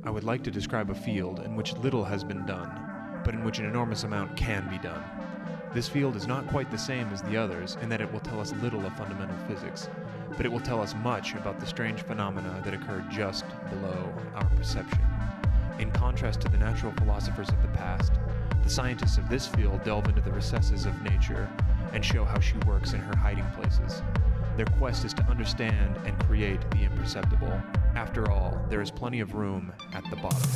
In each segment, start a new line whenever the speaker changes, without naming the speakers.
I would like to describe a field in which little has been done, but in which an enormous amount can be done. This field is not quite the same as the others in that it will tell us little of fundamental physics, but it will tell us much about the strange phenomena that occur just below our perception. In contrast to the natural philosophers of the past, the scientists of this field delve into the recesses of nature and show how she works in her hiding places. Their quest is to understand and create the imperceptible. After all, there is plenty of room at the bottom.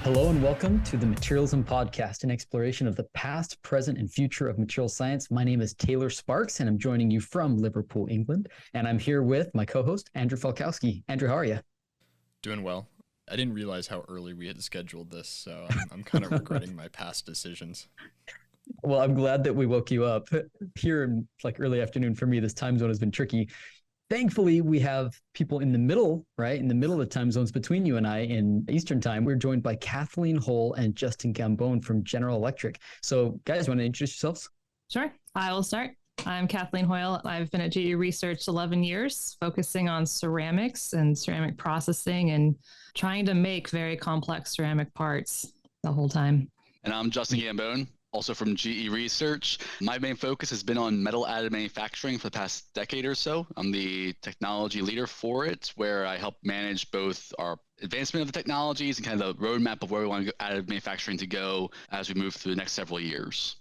Hello and welcome to the Materialism Podcast, an exploration of the past, present, and future of material science. My name is Taylor Sparks, and I'm joining you from Liverpool, England. And I'm here with my co-host, Andrew Falkowski. Andrew, how are you?
Doing well. I didn't realize how early we had scheduled this, so I'm kind of regretting my past decisions.
Well, I'm glad that we woke you up. Here in early afternoon for me, this time zone has been tricky. Thankfully, we have people in the middle, right? In the middle of the time zones between you and I in Eastern time. We're joined by Kathleen Hull and Justin Gambone from General Electric. So guys, want to introduce yourselves?
Sure. I will start. I'm Kathleen Hoyle. I've been at GE Research 11 years, focusing on ceramics and ceramic processing and trying to make very complex ceramic parts the whole time.
And I'm Justin Gambone, also from GE Research. My main focus has been on metal additive manufacturing for the past decade or so. I'm the technology leader for it, where I help manage both our advancement of the technologies and kind of the roadmap of where we want additive manufacturing to go as we move through the next several years.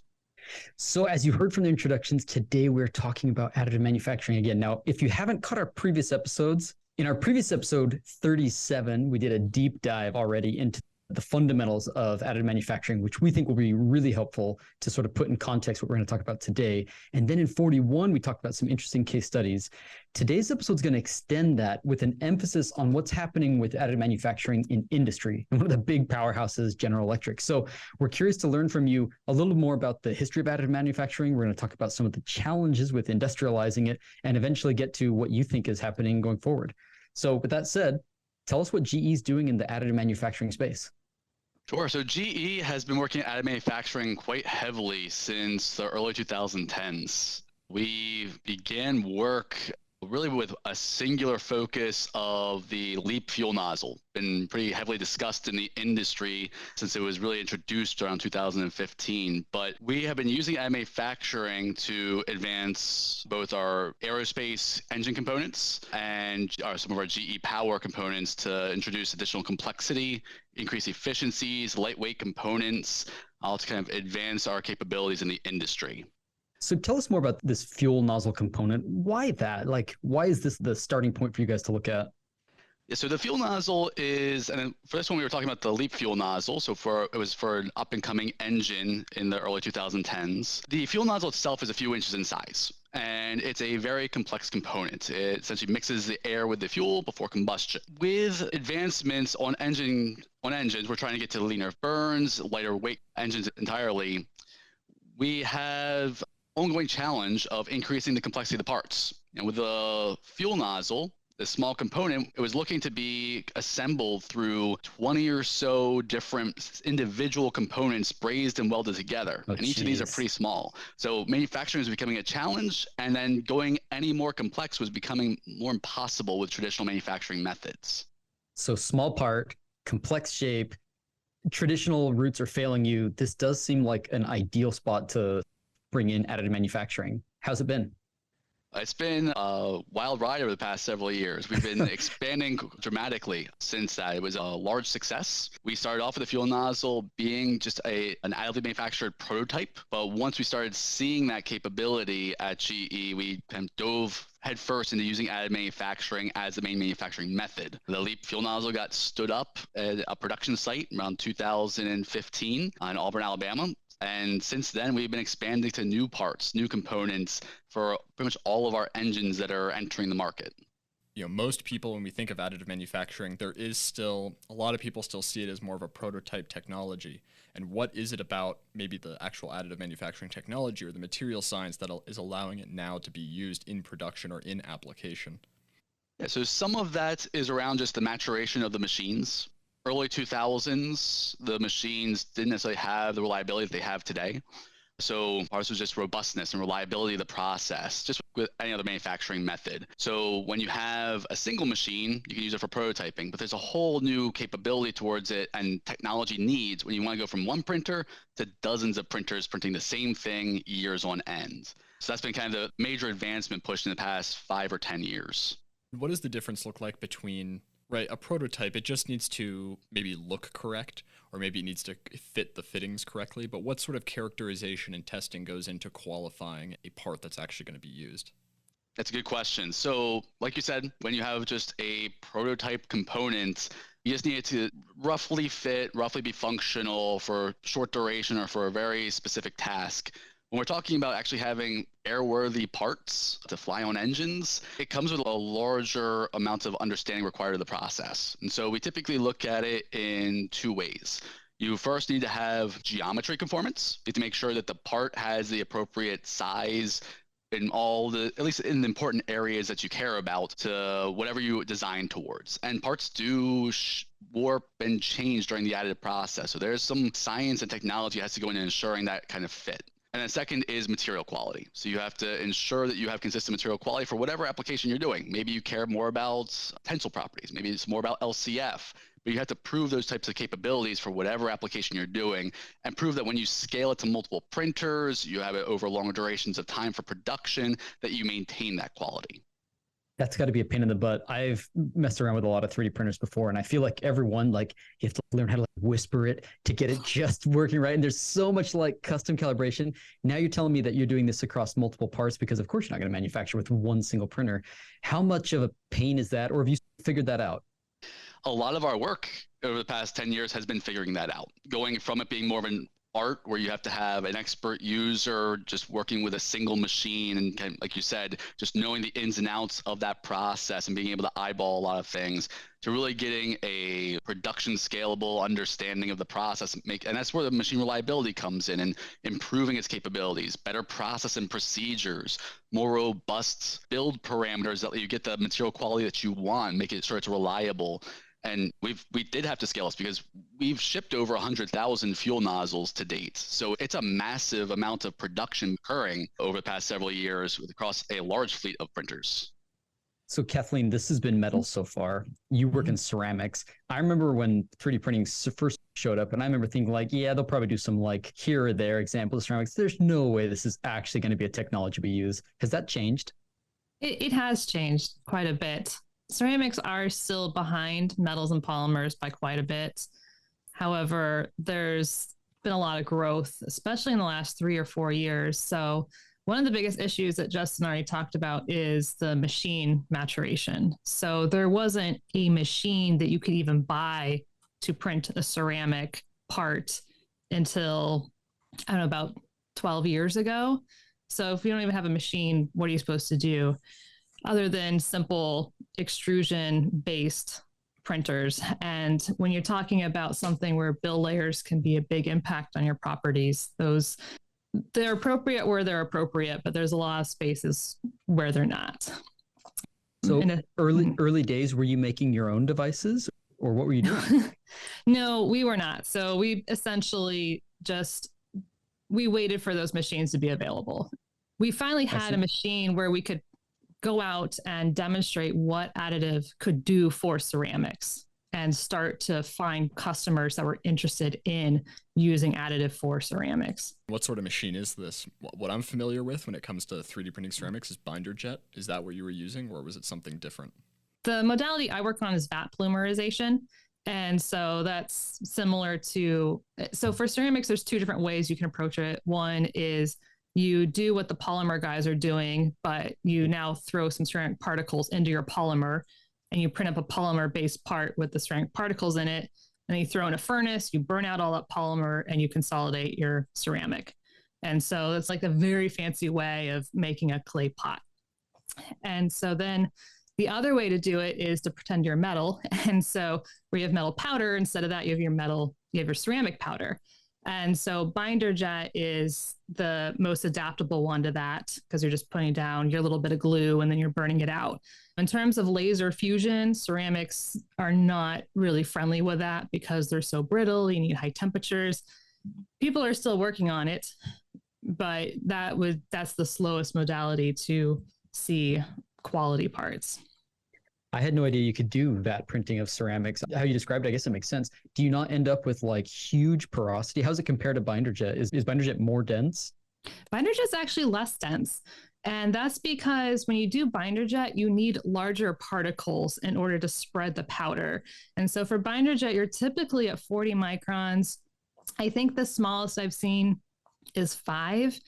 So as you heard from the introductions, today we're talking about additive manufacturing again. Now, if you haven't caught our previous episodes, in our previous episode 37, we did a deep dive already into the fundamentals of additive manufacturing, which we think will be really helpful to sort of put in context what we're going to talk about today. And then in 41, we talked about some interesting case studies. Today's episode is going to extend that with an emphasis on what's happening with additive manufacturing in industry. And one of the big powerhouses, General Electric. So we're curious to learn from you a little more about the history of additive manufacturing. We're going to talk about some of the challenges with industrializing it and eventually get to what you think is happening going forward. So with that said, tell us what GE is doing in the additive manufacturing space.
Sure. So GE has been working at additive manufacturing quite heavily since the early 2010s. We began work really with a singular focus of the LEAP fuel nozzle. Been pretty heavily discussed in the industry since it was really introduced around 2015. But we have been using additive manufacturing to advance both our aerospace engine components and some of our GE power components to introduce additional complexity, increase efficiencies, lightweight components, all to kind of advance our capabilities in the industry.
So tell us more about this fuel nozzle component. Why that? Why is this the starting point for you guys to look at?
Yeah, so the fuel nozzle is, and for this one we were talking about the LEAP fuel nozzle. So it was for an up and coming engine in the early 2010s. The fuel nozzle itself is a few inches in size, and it's a very complex component. It essentially mixes the air with the fuel before combustion. With advancements on engines, we're trying to get to leaner burns, lighter weight engines entirely. We have ongoing challenge of increasing the complexity of the parts. And with the fuel nozzle, the small component, it was looking to be assembled through 20 or so different individual components brazed and welded together. And each of these are pretty small. So manufacturing was becoming a challenge, and then going any more complex was becoming more impossible with traditional manufacturing methods.
So small part, complex shape, traditional routes are failing you. This does seem like an ideal spot to bring in additive manufacturing. How's it been?
It's been a wild ride over the past several years. We've been expanding dramatically since that. It was a large success. We started off with the fuel nozzle being just an additively manufactured prototype. But once we started seeing that capability at GE, we kind of dove headfirst into using additive manufacturing as the main manufacturing method. The LEAP fuel nozzle got stood up at a production site around 2015 in Auburn, Alabama. And since then, we've been expanding to new parts, new components for pretty much all of our engines that are entering the market.
You know, most people, when we think of additive manufacturing, a lot of people still see it as more of a prototype technology. And what is it about maybe the actual additive manufacturing technology or the material science that is allowing it now to be used in production or in application?
Yeah, so some of that is around just the maturation of the machines. Early 2000s, the machines didn't necessarily have the reliability that they have today. So ours was just robustness and reliability of the process, just with any other manufacturing method. So when you have a single machine, you can use it for prototyping, but there's a whole new capability towards it and technology needs when you want to go from one printer to dozens of printers printing the same thing years on end. So that's been kind of the major advancement pushed in the past 5 or 10 years.
What does the difference look like between, right, a prototype? It just needs to maybe look correct, or maybe it needs to fit the fittings correctly. But what sort of characterization and testing goes into qualifying a part that's actually going to be used?
That's a good question. So like you said, when you have just a prototype component, you just need it to roughly fit, roughly be functional for short duration or for a very specific task. When we're talking about actually having airworthy parts to fly on engines, it comes with a larger amount of understanding required of the process. And so we typically look at it in 2 ways. You first need to have geometry conformance. You have to make sure that the part has the appropriate size in all the, at least in the important areas that you care about, to whatever you design towards. And parts do warp and change during the additive process. So there's some science and technology that has to go into ensuring that kind of fit. And then second is material quality. So you have to ensure that you have consistent material quality for whatever application you're doing. Maybe you care more about tensile properties. Maybe it's more about LCF. But you have to prove those types of capabilities for whatever application you're doing, and prove that when you scale it to multiple printers, you have it over longer durations of time for production, that you maintain that quality.
That's got to be a pain in the butt. I've messed around with a lot of 3D printers before, and I feel like everyone, like, you have to learn how to whisper it to get it just working right. And there's so much like custom calibration. Now you're telling me that you're doing this across multiple parts, because of course you're not going to manufacture with one single printer. How much of a pain is that, or have you figured that out?
A lot of our work over the past 10 years has been figuring that out, going from it being more of an art where you have to have an expert user just working with a single machine and, like you said, just knowing the ins and outs of that process and being able to eyeball a lot of things, to really getting a production scalable understanding of the process. And that's where the machine reliability comes in, and improving its capabilities, better process and procedures, more robust build parameters that let you get the material quality that you want, making sure it's reliable. And we did have to scale this because we've shipped over 100,000 fuel nozzles to date. So it's a massive amount of production occurring over the past several years across a large fleet of printers.
So Kathleen, this has been metal so far. You work in ceramics. I remember when 3D printing first showed up, and I remember thinking like, yeah, they'll probably do some like here or there example of ceramics. There's no way this is actually going to be a technology we use. Has that changed?
It has changed quite a bit. Ceramics are still behind metals and polymers by quite a bit. However, there's been a lot of growth, especially in the last 3 or 4 years. So one of the biggest issues that Justin already talked about is the machine maturation. So there wasn't a machine that you could even buy to print a ceramic part until, I don't know, about 12 years ago. So if you don't even have a machine, what are you supposed to do other than simple extrusion-based printers? And when you're talking about something where bill layers can be a big impact on your properties, they're appropriate where they're appropriate, but there's a lot of spaces where they're not.
So early days, were you making your own devices, or what were you doing?
No, we were not. So we essentially we waited for those machines to be available. We finally had a machine where we could go out and demonstrate what additive could do for ceramics and start to find customers that were interested in using additive for ceramics.
What sort of machine is this? What I'm familiar with when it comes to 3D printing ceramics is binder jet. Is that what you were using, or was it something different?
The modality I work on is vat polymerization. And so that's similar to, so for ceramics, there's 2 different ways you can approach it. One is you do what the polymer guys are doing, but you now throw some ceramic particles into your polymer, and you print up a polymer-based part with the ceramic particles in it, and you throw in a furnace, you burn out all that polymer, and you consolidate your ceramic. And so it's like a very fancy way of making a clay pot. And so then the other way to do it is to pretend you're metal. And so where you have metal powder, instead of that, you have your ceramic powder. And so binder jet is the most adaptable one to that, because you're just putting down your little bit of glue and then you're burning it out. In terms of laser fusion, ceramics are not really friendly with that because they're so brittle. You need high temperatures. People are still working on it. but that's the slowest modality to see quality parts.
I had no idea you could do vat printing of ceramics. How you described it, I guess it makes sense. Do you not end up with like huge porosity? How does it compare to binder jet? Is binder jet more dense?
Binder jet's actually less dense. And that's because when you do binder jet, you need larger particles in order to spread the powder. And so for binder jet, you're typically at 40 microns. I think the smallest I've seen is 5.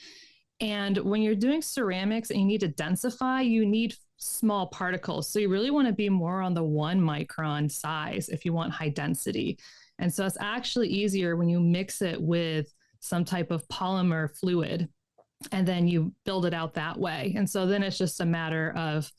And when you're doing ceramics and you need to densify, you need small particles. So you really want to be more on the 1 micron size if you want high density. And so it's actually easier when you mix it with some type of polymer fluid, and then you build it out that way. And so then it's just a matter of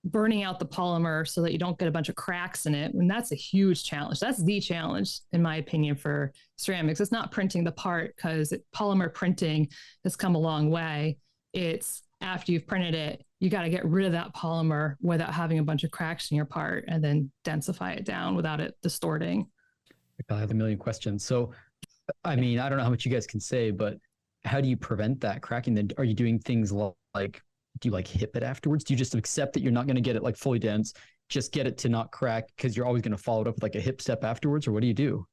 burning out the polymer so that you don't get a bunch of cracks in it. And that's a huge challenge. That's the challenge, in my opinion, for ceramics. It's not printing the part, because polymer printing has come a long way. It's after you've printed it, you got to get rid of that polymer without having a bunch of cracks in your part, and then densify it down without it distorting.
I have a million questions. So, I mean, I don't know how much you guys can say, but how do you prevent that cracking? Then are you doing things like, do you like hip it afterwards? Do you just accept that you're not going to get it like fully dense, just get it to not crack because you're always going to follow it up with like a hip step afterwards? Or what do you do?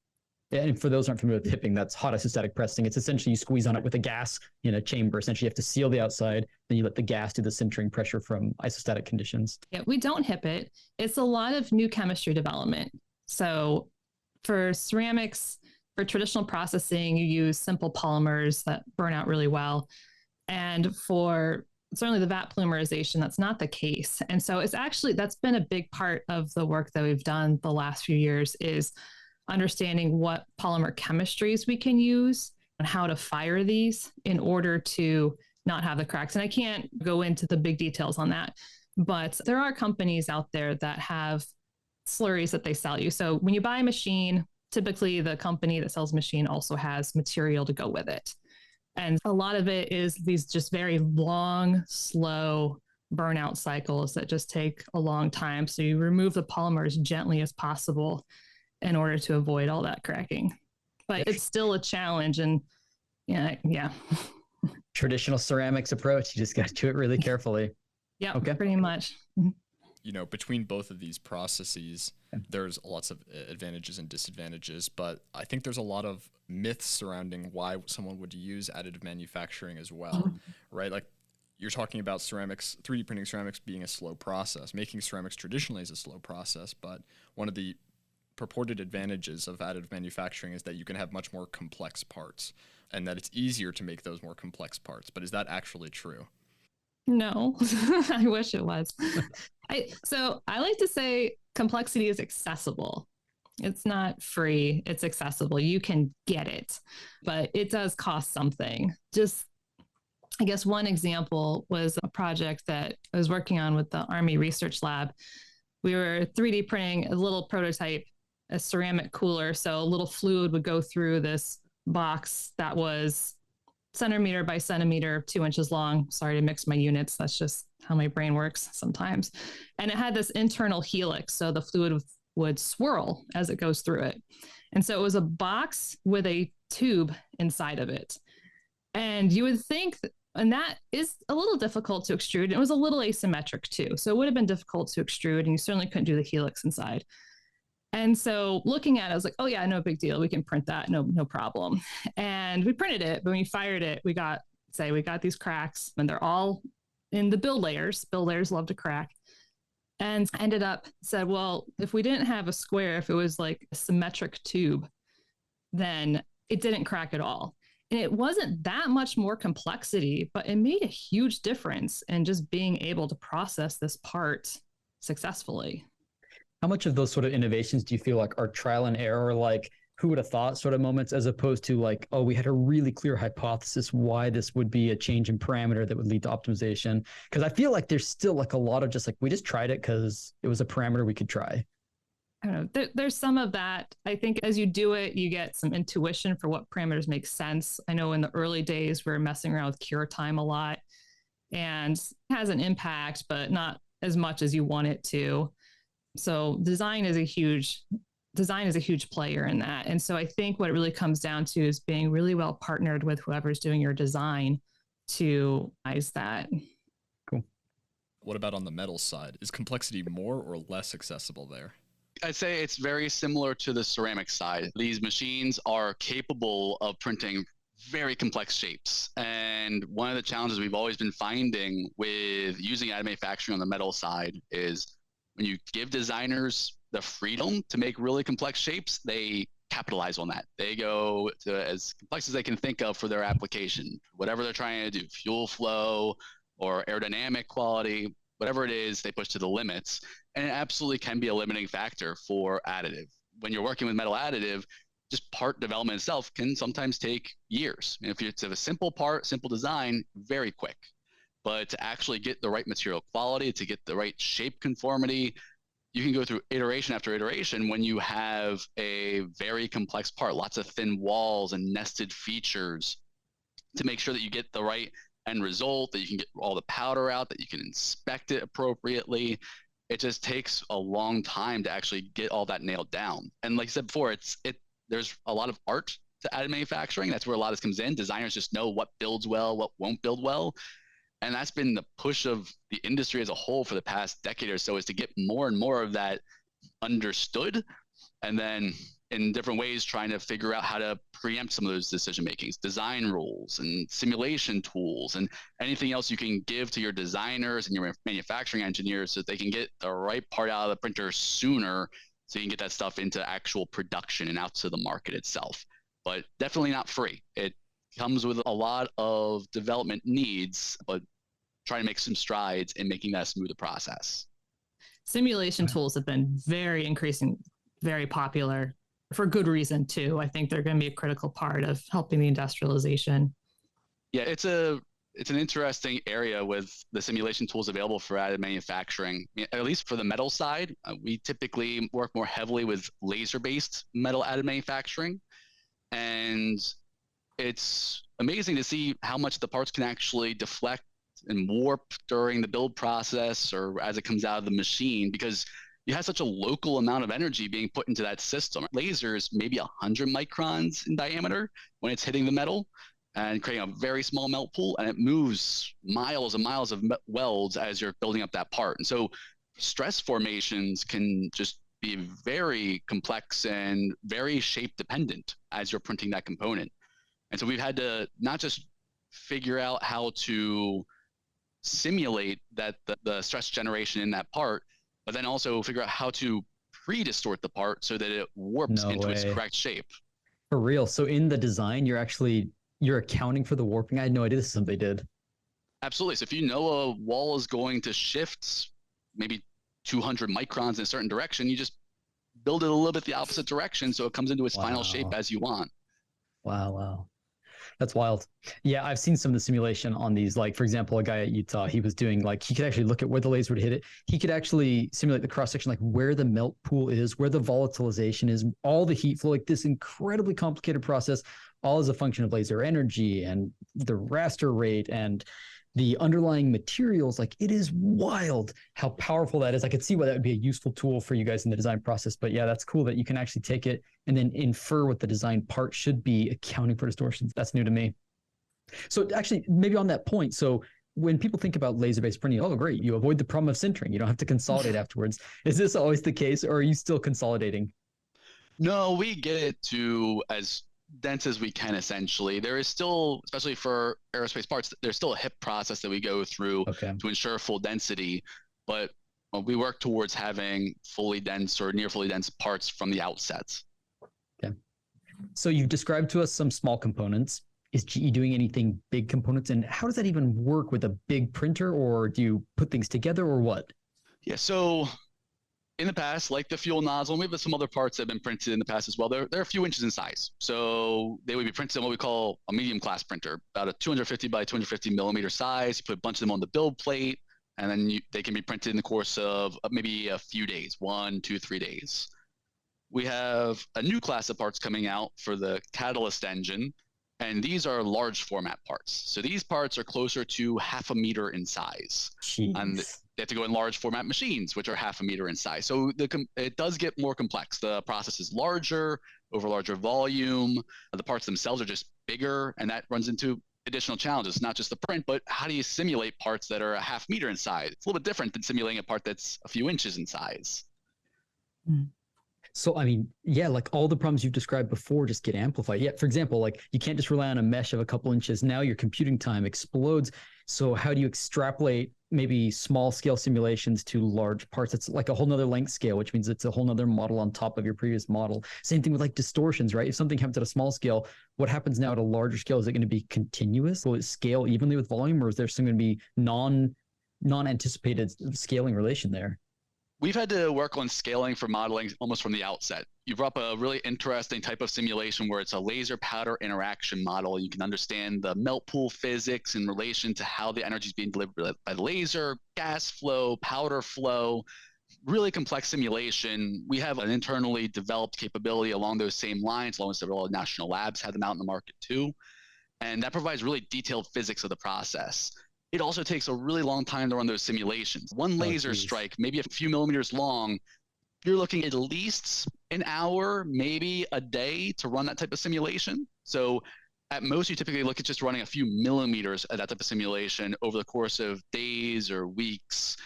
And for those who aren't familiar with hipping, that's hot isostatic pressing. It's essentially you squeeze on it with a gas in a chamber. Essentially, you have to seal the outside, then you let the gas do the sintering pressure from isostatic conditions.
Yeah, we don't hip it. It's a lot of new chemistry development. So for ceramics, for traditional processing, you use simple polymers that burn out really well. And for certainly the vat polymerization, that's not the case. And so that's been a big part of the work that we've done the last few years, is understanding what polymer chemistries we can use and how to fire these in order to not have the cracks. And I can't go into the big details on that, but there are companies out there that have slurries that they sell you. So when you buy a machine, typically the company that sells the machine also has material to go with it. And a lot of it is these just very long, slow burnout cycles that just take a long time. So you remove the polymer as gently as possible in order to avoid all that cracking. But it's still a challenge. And yeah.
Traditional ceramics approach, you just got to do it really carefully.
Yeah,
okay.
Pretty much.
Between both of these processes, there's lots of advantages and disadvantages, but I think there's a lot of myths surrounding why someone would use additive manufacturing as well, right? Like you're talking about ceramics, 3D printing ceramics being a slow process. Making ceramics traditionally is a slow process, but one of the purported advantages of additive manufacturing is that you can have much more complex parts and that it's easier to make those more complex parts. But is that actually true?
No, I wish it was. So I like to say complexity is accessible. It's not free. It's accessible. You can get it, but it does cost something. Just, I guess one example was a project that I was working on with the Army Research Lab. We were 3D printing a little prototype, a ceramic cooler. So a little fluid would go through this box that was centimeter by centimeter, 2 inches long. Sorry to mix my units. That's just how my brain works sometimes. And it had this internal helix. So the fluid would swirl as it goes through it. And so it was a box with a tube inside of it. And you would think, and that is a little difficult to extrude. It was a little asymmetric too. So it would have been difficult to extrude, and you certainly couldn't do the helix inside. And so looking at it, I was like, oh yeah, no big deal. We can print that. No problem. And we printed it, but when we fired it, we got these cracks, and they're all in the build layers. Build layers love to crack. And ended up said, well, if we didn't have a square, if it was like a symmetric tube, then it didn't crack at all. And it wasn't that much more complexity, but it made a huge difference in just being able to process this part successfully.
How much of those sort of innovations do you feel like are trial and error, like who would have thought sort of moments, as opposed to like, oh, we had a really clear hypothesis why this would be a change in parameter that would lead to optimization? Because I feel like there's still like a lot of just like, we just tried it because it was a parameter we could try.
I don't know. There's some of that. I think as you do it, you get some intuition for what parameters make sense. I know in the early days, we were messing around with cure time a lot, and it has an impact, but not as much as you want it to. So design is a huge design is a huge player in that. And so I think what it really comes down to is being really well partnered with whoever's doing your design to eyes that.
Cool.
What about on the metal side? Is complexity more or less accessible there?
I'd say it's very similar to the ceramic side. These machines are capable of printing very complex shapes. And one of the challenges we've always been finding with using additive manufacturing on the metal side is when you give designers the freedom to make really complex shapes, they capitalize on that. They go to as complex as they can think of for their application, whatever they're trying to do, fuel flow or aerodynamic quality, whatever it is, they push to the limits. And it absolutely can be a limiting factor for additive. When you're working with metal additive, just part development itself can sometimes take years. And if it's a simple part, simple design, very quick. But to actually get the right material quality, to get the right shape conformity, you can go through iteration after iteration when you have a very complex part, lots of thin walls and nested features to make sure that you get the right end result, that you can get all the powder out, that you can inspect it appropriately. It just takes a long time to actually get all that nailed down. And like I said before, there's a lot of art to additive manufacturing. That's where a lot of this comes in. Designers just know what builds well, what won't build well. And that's been the push of the industry as a whole for the past decade or so, is to get more and more of that understood. And then in different ways, trying to figure out how to preempt some of those decision makings, design rules and simulation tools and anything else you can give to your designers and your manufacturing engineers so that they can get the right part out of the printer sooner, so you can get that stuff into actual production and out to the market itself. But definitely not free. It comes with a lot of development needs, but trying to make some strides in making that a smoother process.
Simulation tools have been very popular for good reason too. I think they're going to be a critical part of helping the industrialization.
Yeah, it's an interesting area with the simulation tools available for additive manufacturing. At least for the metal side, we typically work more heavily with laser-based metal additive manufacturing. And it's amazing to see how much the parts can actually deflect and warp during the build process or as it comes out of the machine, because you have such a local amount of energy being put into that system. Lasers maybe 100 microns in diameter when it's hitting the metal and creating a very small melt pool, and it moves miles and miles of welds as you're building up that part. And so stress formations can just be very complex and very shape dependent as you're printing that component. And so we've had to not just figure out how to simulate that the stress generation in that part, but then also figure out how to pre-distort the part so that it warps into its correct shape.
For real. So in the design, you're accounting for the warping. I had no idea this is something they did.
Absolutely. So if you know a wall is going to shift maybe 200 microns in a certain direction, you just build it a little bit the opposite direction so it comes into its final shape as you want.
Wow. That's wild. Yeah, I've seen some of the simulation on these. Like, for example, a guy at Utah, he was doing he could actually look at where the laser would hit it. He could actually simulate the cross section, like where the melt pool is, where the volatilization is, all the heat flow, like this incredibly complicated process, all as a function of laser energy and the raster rate and the underlying materials. Like, it is wild how powerful that is. I could see why that would be a useful tool for you guys in the design process. But yeah, that's cool that you can actually take it and then infer what the design part should be, accounting for distortions. That's new to me. So actually, maybe on that point, so when people think about laser-based printing, oh, great, you avoid the problem of sintering. You don't have to consolidate afterwards. Is this always the case, or are you still consolidating?
No, we get it to as dense as we can, essentially. There is still, especially for aerospace parts, there's still a HIP process that we go through to ensure full density, but we work towards having fully dense or near fully dense parts from the outset.
Okay. So you've described to us some small components. Is GE doing anything big components? And how does that even work with a big printer, or do you put things together, or what?
Yeah, so in the past, like the fuel nozzle, we have some other parts that have been printed in the past as well. They're a few inches in size. So they would be printed in what we call a medium class printer, about a 250 by 250 millimeter size. You put a bunch of them on the build plate, and then they can be printed in the course of maybe a few days, 1, 2, 3 days. We have a new class of parts coming out for the catalyst engine, and these are large format parts. So these parts are closer to 0.5 meter in size.
Jeez.
And They have to go in large format machines, which are 0.5 meter in size. So it does get more complex. The process is larger, over larger volume. The parts themselves are just bigger, and that runs into additional challenges, not just the print, but how do you simulate parts that are 0.5 meter in size? It's a little bit different than simulating a part that's a few inches in size.
So, I mean, yeah, like all the problems you've described before just get amplified. Yeah, for example, like you can't just rely on a mesh of a couple inches. Now your computing time explodes. So how do you extrapolate maybe small scale simulations to large parts? It's like a whole nother length scale, which means it's a whole nother model on top of your previous model. Same thing with like distortions, right? If something happens at a small scale, what happens now at a larger scale? Is it going to be continuous? Will it scale evenly with volume, or is there some going to be non-anticipated scaling relation there?
We've had to work on scaling for modeling almost from the outset. You brought up a really interesting type of simulation where it's a laser powder interaction model. You can understand the melt pool physics in relation to how the energy is being delivered by the laser, gas flow, powder flow, really complex simulation. We have an internally developed capability along those same lines, along with several national labs have them out in the market too. And that provides really detailed physics of the process. It also takes a really long time to run those simulations. One laser strike, maybe a few millimeters long, you're looking at least an hour, maybe a day to run that type of simulation. So at most, you typically look at just running a few millimeters of that type of simulation over the course of days or weeks.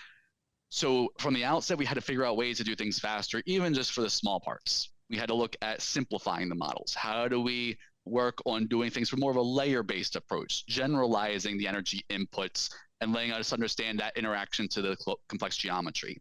So from the outset, we had to figure out ways to do things faster, even just for the small parts. We had to look at simplifying the models. How do we work on doing things for more of a layer-based approach, generalizing the energy inputs and letting us understand that interaction to the complex geometry.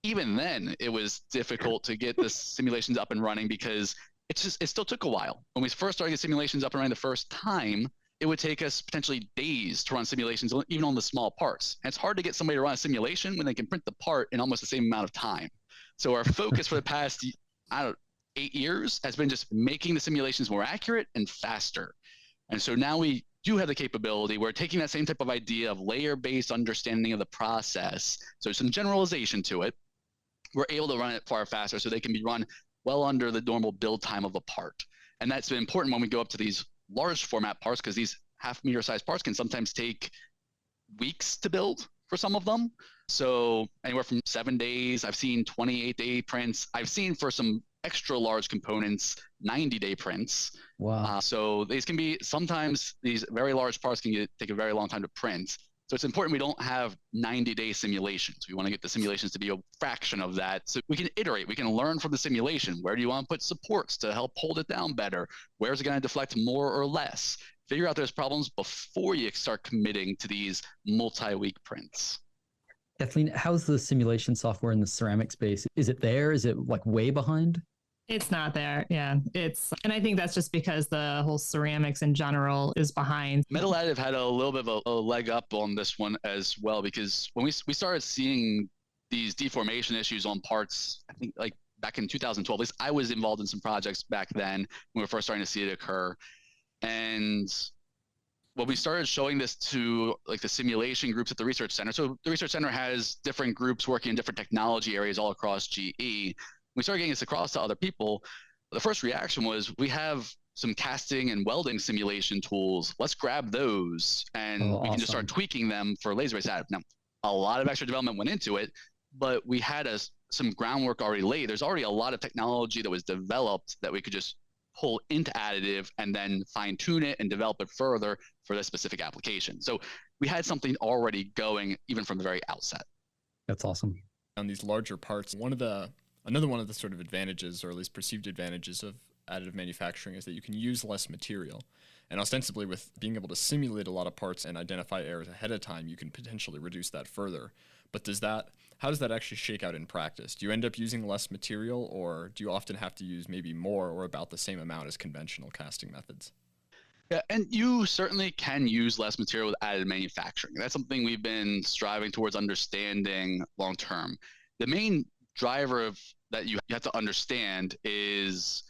Even then, it was difficult to get the simulations up and running because it still took a while. When we first started getting simulations up and running the first time, it would take us potentially days to run simulations, even on the small parts. And it's hard to get somebody to run a simulation when they can print the part in almost the same amount of time. So our focus for the past, 8 years has been just making the simulations more accurate and faster. And so now we do have the capability. We're taking that same type of idea of layer-based understanding of the process. So some generalization to it. We're able to run it far faster so they can be run well under the normal build time of a part. And that's been important when we go up to these large format parts, because these 0.5 meter size parts can sometimes take weeks to build for some of them. So anywhere from 7 days, I've seen 28-day prints. I've seen for some extra large components, 90-day prints.
Wow.
So these can be, sometimes these very large parts can take a very long time to print. So it's important we don't have 90-day simulations. We want to get the simulations to be a fraction of that. So we can iterate, we can learn from the simulation. Where do you want to put supports to help hold it down better? Where's it going to deflect more or less? Figure out those problems before you start committing to these multi-week prints.
Kathleen, how's the simulation software in the ceramic space? Is it there? Is it like way behind?
It's not there. Yeah. And I think that's just because the whole ceramics in general is behind.
Metal Additive had a little bit of a leg up on this one as well, because when we started seeing these deformation issues on parts, I think like back in 2012, at least I was involved in some projects back then when we were first starting to see it occur. And when we started showing this to like the simulation groups at the research center, so the research center has different groups working in different technology areas all across GE. We started getting this across to other people. The first reaction was, we have some casting and welding simulation tools. Let's grab those and we can just start tweaking them for laser-based additive. Now, a lot of extra development went into it, but we had some groundwork already laid. There's already a lot of technology that was developed that we could just pull into additive and then fine tune it and develop it further for this specific application. So we had something already going even from the very outset.
That's awesome.
On these larger parts, another one of the sort of advantages, or at least perceived advantages, of additive manufacturing is that you can use less material. And ostensibly, with being able to simulate a lot of parts and identify errors ahead of time, you can potentially reduce that further. But how does that actually shake out in practice? Do you end up using less material, or do you often have to use maybe more or about the same amount as conventional casting methods?
Yeah, and you certainly can use less material with additive manufacturing. That's something we've been striving towards understanding long term. The main driver that you have to understand is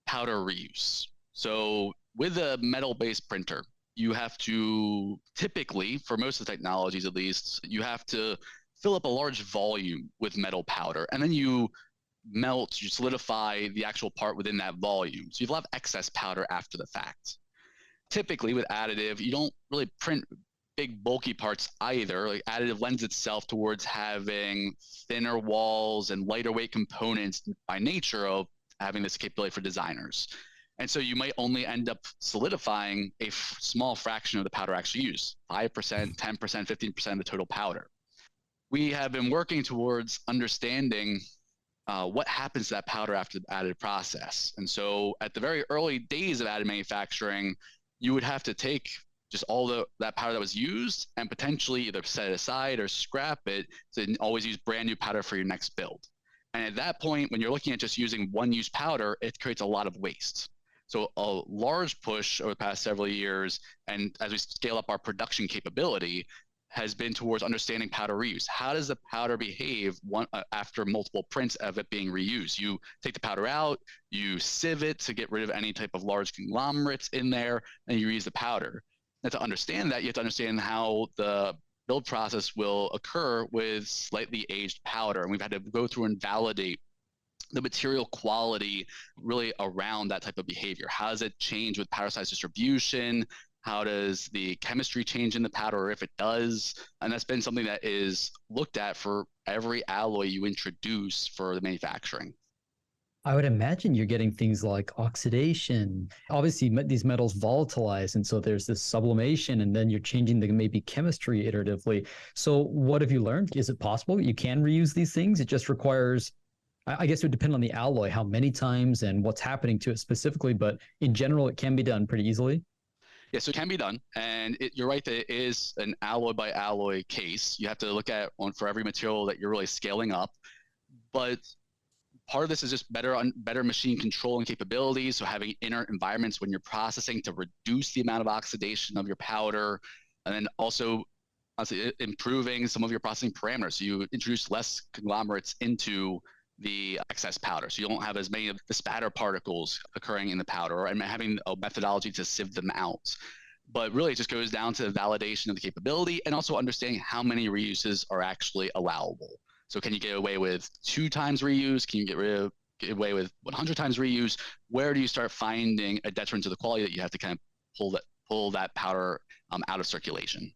powder reuse. So with a metal-based printer, you have to typically, for most of the technologies at least, you have to fill up a large volume with metal powder, and then you solidify the actual part within that volume. So you'll have excess powder after the fact. Typically with additive, you don't really print big bulky parts either. Like additive lends itself towards having thinner walls and lighter weight components by nature of having this capability for designers. And so you might only end up solidifying a small fraction of the powder actually used, 5%, 10%, 15% of the total powder. We have been working towards understanding what happens to that powder after the additive process. And so at the very early days of additive manufacturing, you would have to take just all that powder that was used and potentially either set it aside or scrap it, so you always use brand new powder for your next build. And at that point, when you're looking at just using one-use powder, it creates a lot of waste. So a large push over the past several years, and as we scale up our production capability, has been towards understanding powder reuse. How does the powder behave after multiple prints of it being reused? You take the powder out, you sieve it to get rid of any type of large conglomerates in there, and you reuse the powder. And to understand that, you have to understand how the build process will occur with slightly aged powder. And we've had to go through and validate the material quality really around that type of behavior. How does it change with powder size distribution? How does the chemistry change in the powder, or if it does? And that's been something that is looked at for every alloy you introduce for the manufacturing.
I would imagine you're getting things like oxidation. Obviously, these metals volatilize, and so there's this sublimation, and then you're changing the maybe chemistry iteratively. So what have you learned? Is it possible you can reuse these things? It just requires, I guess it would depend on the alloy, how many times and what's happening to it specifically, but in general, it can be done pretty easily.
Yeah, so it can be done. And you're right that it is an alloy by alloy case. You have to look at one for every material that you're really scaling up. But part of this is just better machine control and capabilities. So having inert environments when you're processing to reduce the amount of oxidation of your powder, and then also improving some of your processing parameters. So you introduce less conglomerates into the excess powder. So you don't have as many of the spatter particles occurring in the powder, and having a methodology to sieve them out. But really, it just goes down to the validation of the capability and also understanding how many reuses are actually allowable. So can you get away with 2 times reuse? Can you get away with 100 times reuse? Where do you start finding a detriment to the quality that you have to kind of pull that powder out of circulation?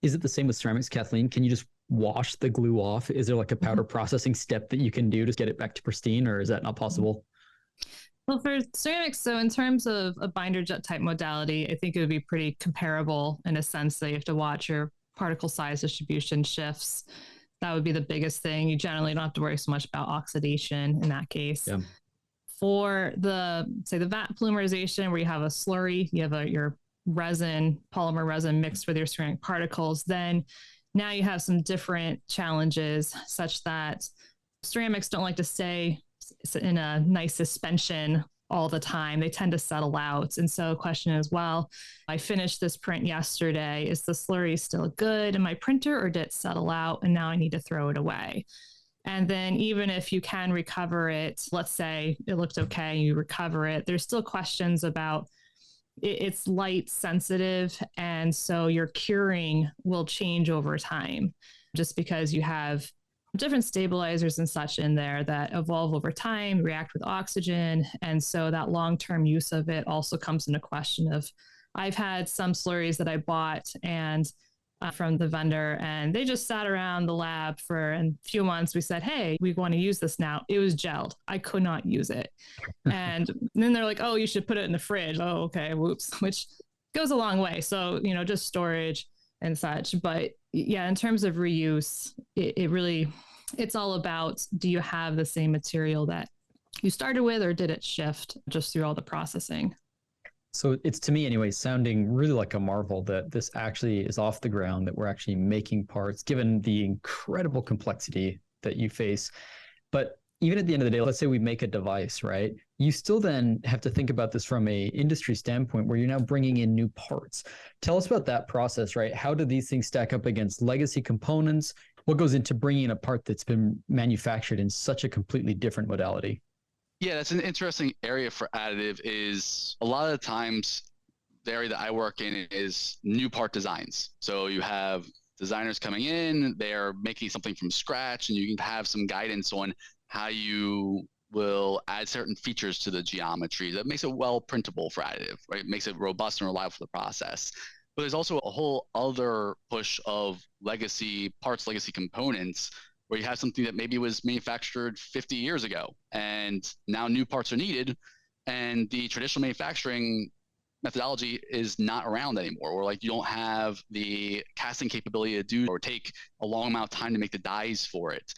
Is it the same with ceramics, Kathleen? Can you just wash the glue off? Is there like a powder processing step that you can do to get it back to pristine, or is that not possible?
Well, for ceramics, so in terms of a binder jet type modality, I think it would be pretty comparable in a sense that you have to watch your particle size distribution shifts. That would be the biggest thing. You generally don't have to worry so much about oxidation in that case. Yeah. For the vat polymerization, where you have a slurry, you have your polymer resin mixed with your ceramic particles, then now you have some different challenges such that ceramics don't like to stay in a nice suspension all the time. They tend to settle out. And so the question is, well, I finished this print yesterday. Is the slurry still good in my printer, or did it settle out and now I need to throw it away? And then even if you can recover it, let's say it looked okay, you recover it, there's still questions about it's light sensitive. And so your curing will change over time just because you have different stabilizers and such in there that evolve over time, react with oxygen. And so that long-term use of it also comes into question of, I've had some slurries that I bought and from the vendor, and they just sat around the lab for a few months. We said, hey, we want to use this now. It was gelled. I could not use it. And then they're like, oh, you should put it in the fridge. Oh, okay. Whoops, which goes a long way. So, just storage and such. But yeah, in terms of reuse, it's all about, do you have the same material that you started with, or did it shift just through all the processing?
So it's, to me anyway, sounding really like a marvel that this actually is off the ground, that we're actually making parts, given the incredible complexity that you face. But even at the end of the day, let's say we make a device, right? You still then have to think about this from a industry standpoint where you're now bringing in new parts. Tell us about that process, right? How do these things stack up against legacy components? What goes into bringing a part that's been manufactured in such a completely different modality?
Yeah, that's an interesting area for additive. Is a lot of the times the area that I work in is new part designs. So you have designers coming in, they're making something from scratch, and you can have some guidance on how you will add certain features to the geometry that makes it well printable for additive, right? It makes it robust and reliable for the process. But there's also a whole other push of legacy parts, legacy components, where you have something that maybe was manufactured 50 years ago, and now new parts are needed, and the traditional manufacturing methodology is not around anymore, or like you don't have the casting capability to do or take a long amount of time to make the dies for it.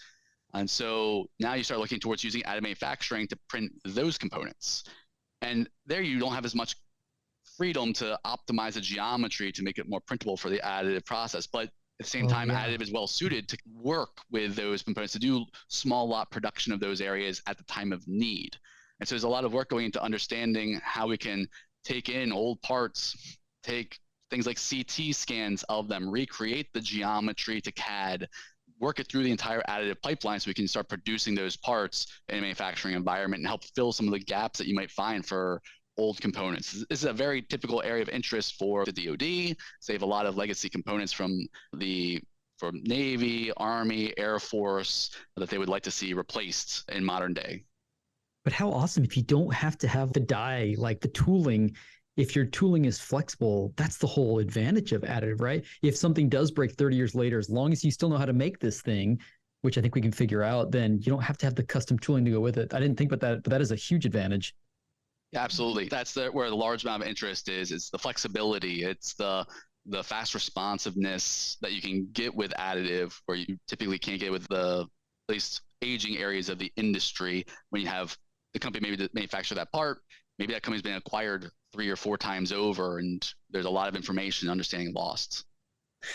And so now you start looking towards using additive manufacturing to print those components. And there you don't have as much freedom to optimize the geometry to make it more printable for the additive process. But at the same time, additive is well suited to work with those components to do small lot production of those areas at the time of need. And so there's a lot of work going into understanding how we can take in old parts, take things like CT scans of them, recreate the geometry to CAD, work it through the entire additive pipeline so we can start producing those parts in a manufacturing environment and help fill some of the gaps that you might find for old components. This is a very typical area of interest for the DoD. So they have a lot of legacy components from Navy, Army, Air Force that they would like to see replaced in modern day.
But how awesome if you don't have to have the die, like the tooling. If your tooling is flexible, that's the whole advantage of additive, right? If something does break 30 years later, as long as you still know how to make this thing, which I think we can figure out, then you don't have to have the custom tooling to go with it. I didn't think about that, but that is a huge advantage.
Yeah, absolutely. That's where the large amount of interest is. It's the flexibility. It's the fast responsiveness that you can get with additive, where you typically can't get with the at least aging areas of the industry when you have the company maybe to manufacture that part. Maybe that company's been acquired 3 or 4 times over, and there's a lot of information and understanding lost.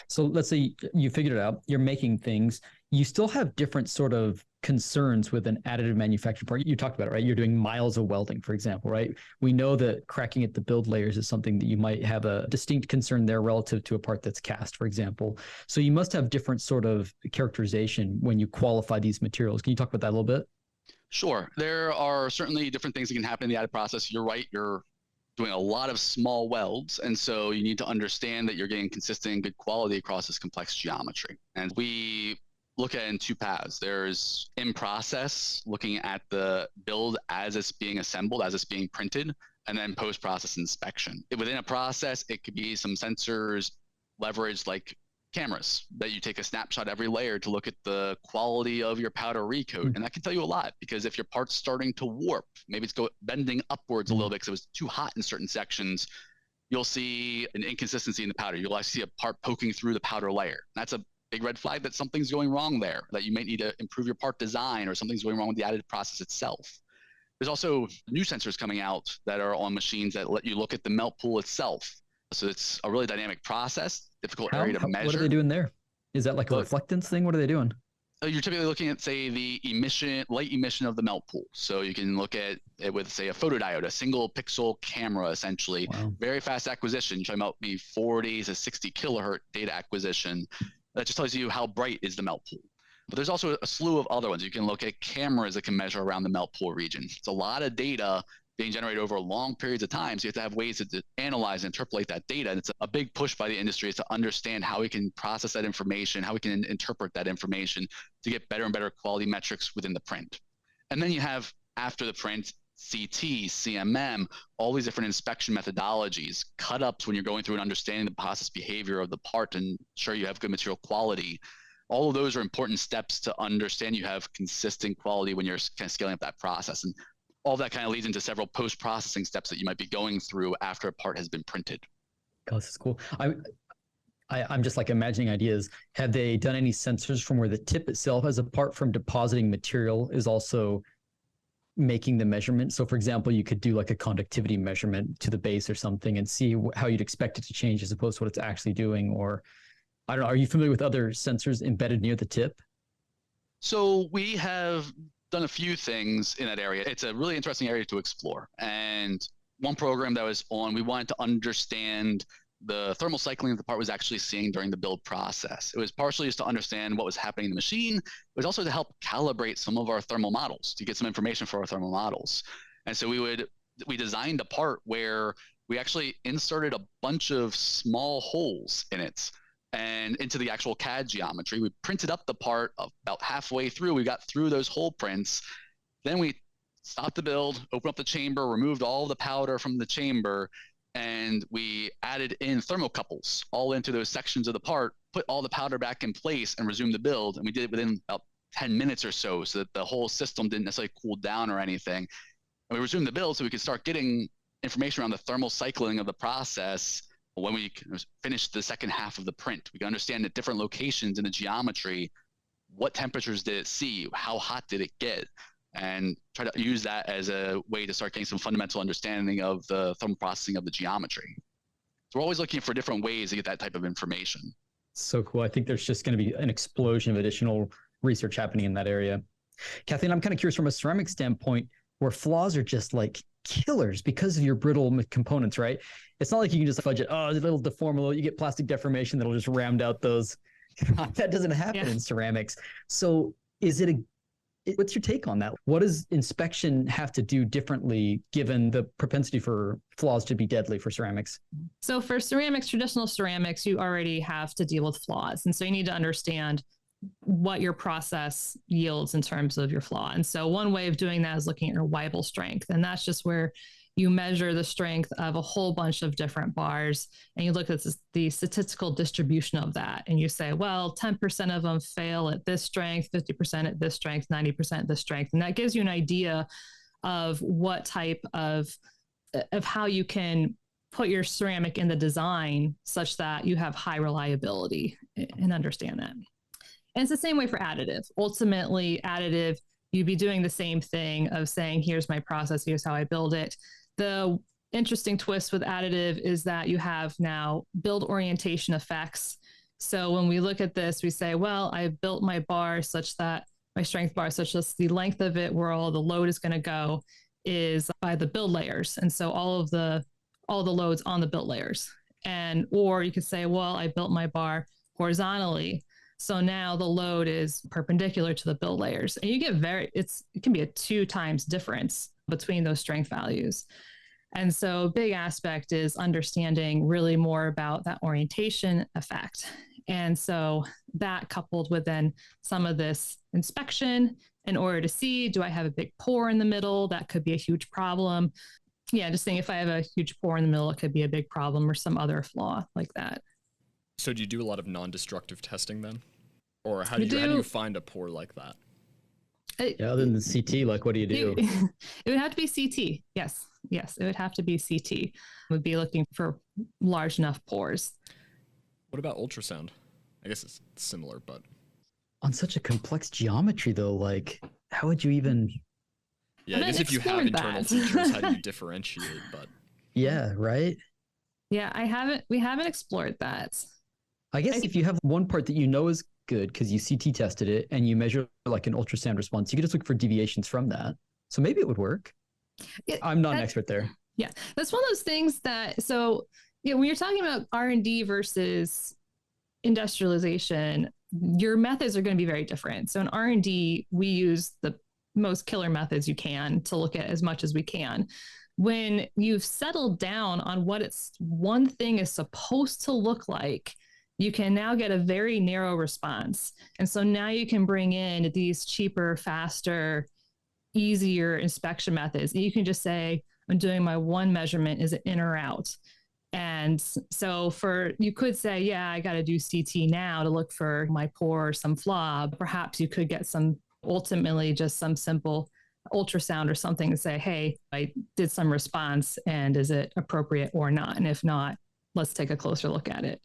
So let's say you figured it out, you're making things, you still have different sort of concerns with an additive manufacturing part. You talked about it, right? You're doing miles of welding, for example, right? We know that cracking at the build layers is something that you might have a distinct concern there relative to a part that's cast, for example. So you must have different sort of characterization when you qualify these materials. Can you talk about that a little bit?
Sure. There are certainly different things that can happen in the additive process. You're right. You're doing a lot of small welds. And so you need to understand that you're getting consistent and good quality across this complex geometry. And we look at it in 2 paths. There's in process, looking at the build as it's being assembled, as it's being printed, and then post-process inspection. Within a process, it could be some sensors leveraged like cameras that you take a snapshot every layer to look at the quality of your powder recoat. And that can tell you a lot, because if your part's starting to warp, maybe it's bending upwards a little bit because it was too hot in certain sections, you'll see an inconsistency in the powder. You'll actually see a part poking through the powder layer. That's a big red flag that something's going wrong there, that you might need to improve your part design, or something's going wrong with the additive process itself. There's also new sensors coming out that are on machines that let you look at the melt pool itself. So it's a really dynamic process, difficult area to measure.
What are they doing there? Is that like a reflectance thing? What are they doing?
So you're typically looking at, say, the light emission of the melt pool. So you can look at it with, say, a photodiode, a single pixel camera, essentially.
Wow.
Very fast acquisition. You're talking about maybe 40 to 60 kilohertz data acquisition. That just tells you how bright is the melt pool. But there's also a slew of other ones. You can look at cameras that can measure around the melt pool region. It's a lot of data being generated over long periods of time. So you have to have ways to analyze and interpolate that data. And it's a big push by the industry is to understand how we can process that information, how we can interpret that information to get better and better quality metrics within the print. And then you have, after the print, CT, CMM, all these different inspection methodologies, cut-ups when you're going through and understanding the process behavior of the part and ensure you have good material quality. All of those are important steps to understand you have consistent quality when you're kind of scaling up that process. And all that kind of leads into several post-processing steps that you might be going through after a part has been printed.
Oh, this is cool. I'm just like imagining ideas. Have they done any sensors from where the tip itself, as apart from depositing material, is also making the measurement? So for example, you could do like a conductivity measurement to the base or something and see how you'd expect it to change as opposed to what it's actually doing. Or I don't know, are you familiar with other sensors embedded near the tip?
So we have done a few things in that area. It's a really interesting area to explore. And one program that was on, we wanted to understand the thermal cycling that the part was actually seeing during the build process. It was partially just to understand what was happening in the machine. It was also to help calibrate some of our thermal models, to get some information for our thermal models. And so we designed a part where we actually inserted a bunch of small holes in it and into the actual CAD geometry. We printed up the part about halfway through. We got through those hole prints. Then we stopped the build, opened up the chamber, removed all the powder from the chamber, and we added in thermocouples all into those sections of the part, put all the powder back in place and resumed the build. And we did it within about 10 minutes or so that the whole system didn't necessarily cool down or anything. And we resumed the build so we could start getting information around the thermal cycling of the process when we finished the second half of the print. We could understand at different locations in the geometry, what temperatures did it see, how hot did it get, and try to use that as a way to start getting some fundamental understanding of the thermal processing of the geometry. So we're always looking for different ways to get that type of information.
So cool. I think there's just going to be an explosion of additional research happening in that area. Kathleen, I'm kind of curious from a ceramic standpoint, where flaws are just like killers because of your brittle components, right? It's not like you can just fudge it. Oh, it's a little deform, you get plastic deformation that'll just round out those. That doesn't happen in ceramics. So what's your take on that? What does inspection have to do differently given the propensity for flaws to be deadly for ceramics?
So for ceramics, traditional ceramics, you already have to deal with flaws. And so you need to understand what your process yields in terms of your flaw. And so one way of doing that is looking at your Weibull strength. And that's just where you measure the strength of a whole bunch of different bars, and you look at the statistical distribution of that. And you say, well, 10% of them fail at this strength, 50% at this strength, 90% at this strength. And that gives you an idea of what type of how you can put your ceramic in the design such that you have high reliability and understand that. And it's the same way for additive. Ultimately, additive, you'd be doing the same thing of saying, here's my process, here's how I build it. The interesting twist with additive is that you have now build orientation effects. So when we look at this, we say, well, I built my bar such that my strength bar, such as the length of it where all the load is going to go is by the build layers. And so all the loads on the build layers. Or you could say, well, I built my bar horizontally. So now the load is perpendicular to the build layers. And you get it can be a 2 times difference between those strength values. And so a big aspect is understanding really more about that orientation effect. And so that coupled with then some of this inspection in order to see, do I have a big pore in the middle? That could be a huge problem. Yeah, just saying if I have a huge pore in the middle, it could be a big problem or some other flaw like that.
So do you do a lot of non-destructive testing then? Or how do you find a pore like that?
Other than the CT, like what do you do?
It would have to be CT. Yes, it would have to be CT. Would be looking for large enough pores.
What about ultrasound? I guess it's similar, but
on such a complex geometry though, like how would you even?
Yeah, I guess if you have internal features, how do you differentiate? But
yeah, right.
Yeah, we haven't explored that.
I guess if you have one part that you know is good because you CT tested it and you measure like an ultrasound response, you could just look for deviations from that. So maybe it would work. Yeah, I'm not an expert there.
Yeah, that's one of those things that, so when you're talking about R&D versus industrialization, your methods are going to be very different. So in R&D, we use the most killer methods you can to look at as much as we can. When you've settled down on what one thing is supposed to look like, you can now get a very narrow response. And so now you can bring in these cheaper, faster, easier inspection methods. And you can just say, I'm doing my one measurement, is it in or out? And so you could say, yeah, I got to do CT now to look for my pore or some flaw. Perhaps you could get ultimately just some simple ultrasound or something to say, hey, I did some response and is it appropriate or not? And if not, let's take a closer look at it.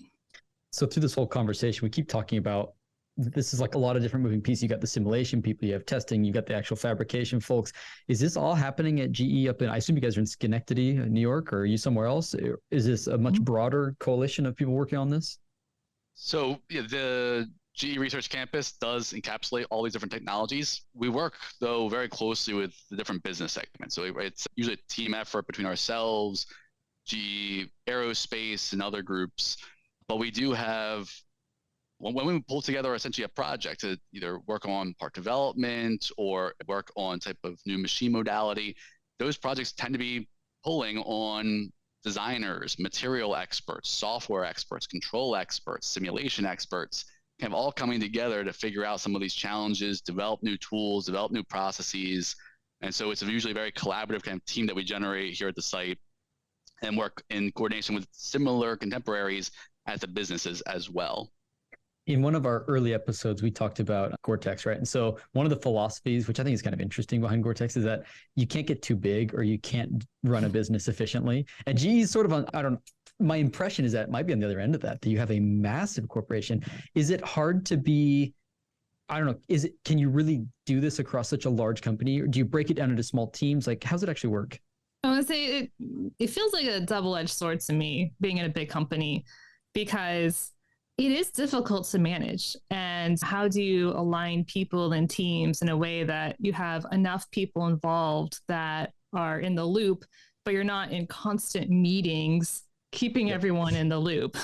So through this whole conversation, we keep talking about, this is like a lot of different moving pieces. You got the simulation people, you have testing, you got the actual fabrication folks. Is this all happening at GE up in, I assume you guys are in Schenectady, New York, or are you somewhere else? Is this a much broader coalition of people working on this?
So the GE Research Campus does encapsulate all these different technologies. We work, though, very closely with the different business segments. So it's usually a team effort between ourselves, GE Aerospace, and other groups. But we do have, when we pull together essentially a project to either work on part development or work on type of new machine modality, those projects tend to be pulling on designers, material experts, software experts, control experts, simulation experts, kind of all coming together to figure out some of these challenges, develop new tools, develop new processes. And so it's usually a very collaborative kind of team that we generate here at the site. and work in coordination with similar contemporaries at the businesses as well.
In one of our early episodes, we talked about Gore-Tex, right? And so one of the philosophies, which I think is kind of interesting behind Gore-Tex, is that you can't get too big or you can't run a business efficiently. And GE is sort of on, I don't know, my impression is that it might be on the other end of that you have a massive corporation. Is it hard to be, I don't know, can you really do this across such a large company? Or do you break it down into small teams? Like, how's it actually work?
I would say it feels like a double-edged sword to me being in a big company, because it is difficult to manage. And how do you align people and teams in a way that you have enough people involved that are in the loop, but you're not in constant meetings, keeping everyone in the loop.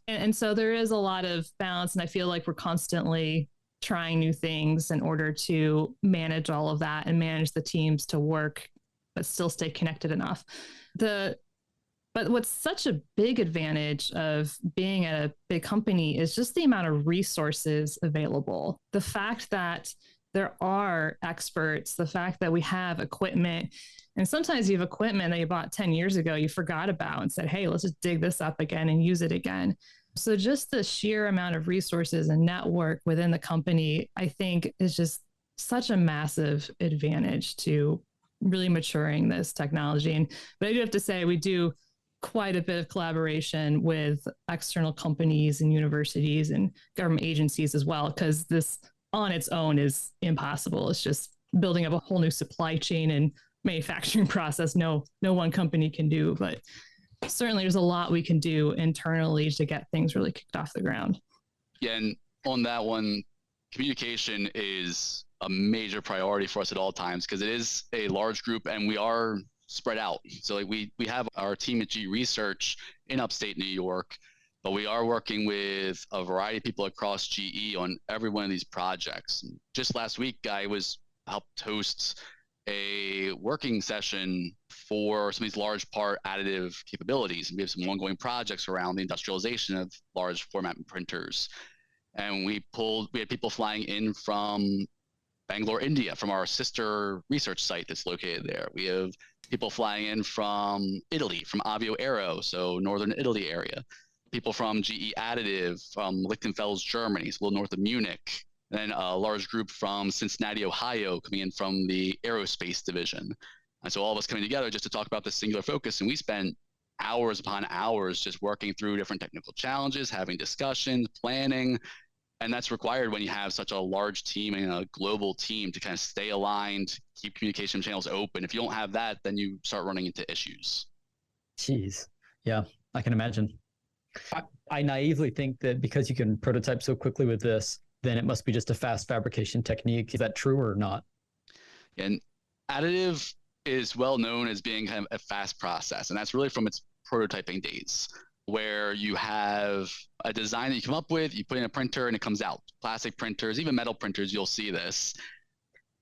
And so there is a lot of balance. And I feel like we're constantly trying new things in order to manage all of that and manage the teams to work, but still stay connected enough. But what's such a big advantage of being at a big company is just the amount of resources available. The fact that there are experts, the fact that we have equipment, and sometimes you have equipment that you bought 10 years ago, you forgot about and said, hey, let's just dig this up again and use it again. So just the sheer amount of resources and network within the company, I think, is just such a massive advantage to really maturing this technology. But I do have to say, we do quite a bit of collaboration with external companies and universities and government agencies as well, because this on its own is impossible. It's just building up a whole new supply chain and manufacturing process. No one company can do, but certainly there's a lot we can do internally to get things really kicked off the ground.
Yeah, and on that one, communication is a major priority for us at all times, because it is a large group and we are spread out. So like we have our team at GE Research in upstate New York, but we are working with a variety of people across GE on every one of these projects. Just last week, I helped host a working session for some of these large part additive capabilities. And we have some ongoing projects around the industrialization of large format printers. And we had people flying in from Bangalore, India, from our sister research site that's located there. We have people flying in from Italy, from Avio Aero, so northern Italy area. People from GE Additive, from Lichtenfels, Germany, so a little north of Munich. Then a large group from Cincinnati, Ohio, coming in from the aerospace division. And so all of us coming together just to talk about this singular focus. And we spent hours upon hours just working through different technical challenges, having discussions, planning. And that's required when you have such a large team and a global team to kind of stay aligned, keep communication channels open. If you don't have that, then you start running into issues.
Jeez. Yeah, I can imagine. I naively think that because you can prototype so quickly with this, then it must be just a fast fabrication technique. Is that true or not?
And additive is well known as being kind of a fast process. And that's really from its prototyping days, where you have a design that you come up with, you put in a printer and it comes out. Plastic printers, even metal printers, you'll see this.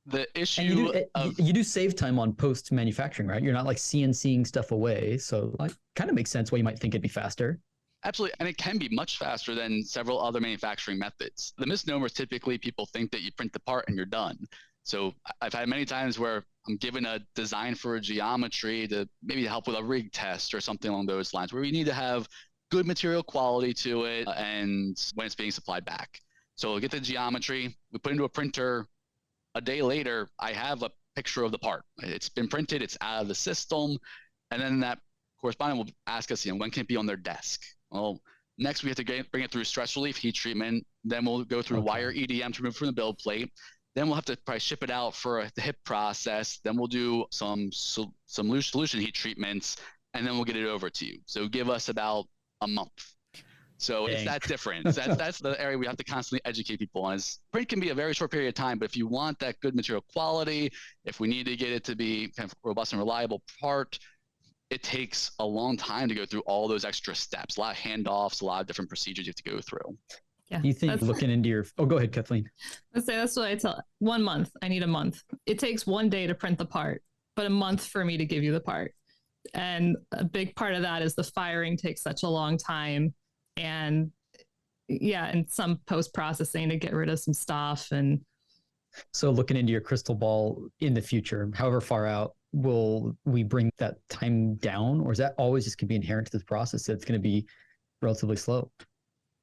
The issue
you do save time on post manufacturing, right? You're not like CNCing stuff away. So it kind of makes sense why you might think it'd be faster.
Absolutely. And it can be much faster than several other manufacturing methods. The misnomer is typically people think that you print the part and you're done. So I've had many times where I'm given a design for a geometry to maybe help with a rig test or something along those lines, where we need to have good material quality to it and when it's being supplied back. So we'll get the geometry, we put it into a printer. A day later, I have a picture of the part. It's been printed, it's out of the system. And then that correspondent will ask us, when can it be on their desk? Well, next we have to bring it through stress relief heat treatment. Then we'll go through wire EDM to remove from the build plate. Then we'll have to probably ship it out for the HIP process. Then we'll do some loose solution heat treatments, and then we'll get it over to you. So give us about a month. So it's that difference. That's the area we have to constantly educate people on. Is print can be a very short period of time, but if you want that good material quality, if we need to get it to be kind of robust and reliable part, it takes a long time to go through all those extra steps, a lot of handoffs, a lot of different procedures you have to go through.
Yeah,
you think looking into your, go ahead, Kathleen.
Let's say that's what I tell 1 month. I need a month. It takes 1 day to print the part, but a month for me to give you the part. And a big part of that is the firing takes such a long time. And and some post-processing to get rid of some stuff. And
so looking into your crystal ball in the future, however far out, will we bring that time down, or is that always just going to be inherent to this process that it's going to be relatively slow?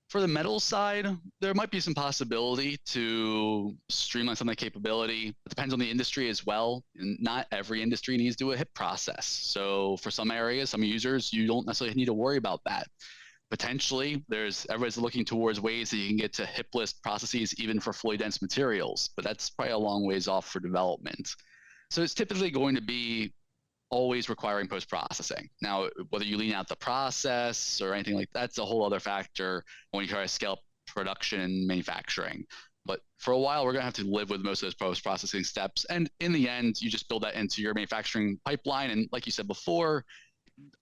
For the metal side, there might be some possibility to streamline some of the capability. It depends on the industry as well. And not every industry needs to do a HIP process. So for some areas, some users, you don't necessarily need to worry about that. Potentially, everybody's looking towards ways that you can get to HIP-less processes even for fully dense materials, but that's probably a long ways off for development. So it's typically going to be always requiring post-processing. Now, whether you lean out the process or anything like that's a whole other factor when you try to scale up production and manufacturing. But for a while, we're going to have to live with most of those post-processing steps. And in the end, you just build that into your manufacturing pipeline. And like you said before,